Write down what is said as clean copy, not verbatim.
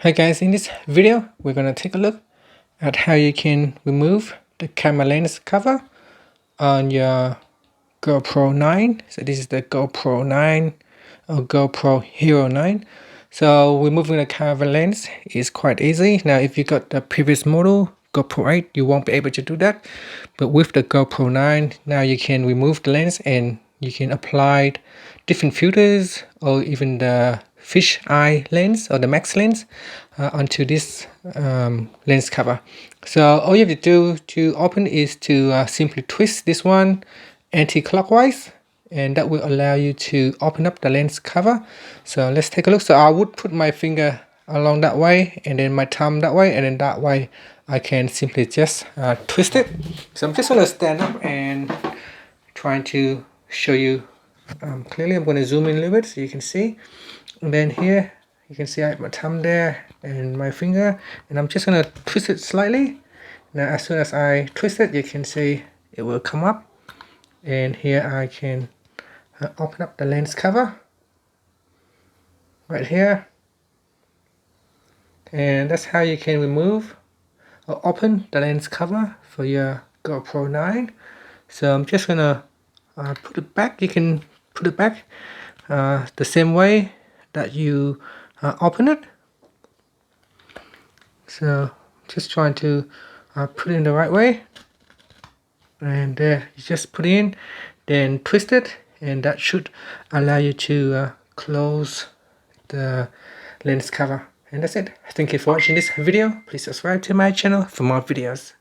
Hi guys, in this video we're going to take a look at how you can remove the camera lens cover on your GoPro 9. So this is the GoPro 9 or GoPro Hero 9. So removing the camera lens is quite easy. Now if you got the previous model GoPro 8, you won't be able to do that. But with the GoPro 9, now you can remove the lens and you can apply different filters or even the fish eye lens or the max lens onto this lens cover. So all you have to do to open is to simply twist this one anti-clockwise, and that will allow you to open up the lens cover. So let's take a look. So I would put my finger along that way and then my thumb that way, and then that way I can simply just twist it. So I'm just going to stand up and trying to show you clearly. I'm going to zoom in a little bit so you can see. And then here you can see I have my thumb there and my finger, and I'm just going to twist it slightly. Now as soon as I twist it, you can see it will come up, and here I can open up the lens cover right here, and that's how you can remove or open the lens cover for your GoPro 9. So I'm just gonna put it back. You can put it back the same way that you open it. So just trying to put it in the right way, and there you just put it in, then twist it, and that should allow you to close the lens cover. And that's it. Thank you for watching this video. Please subscribe to my channel for more videos.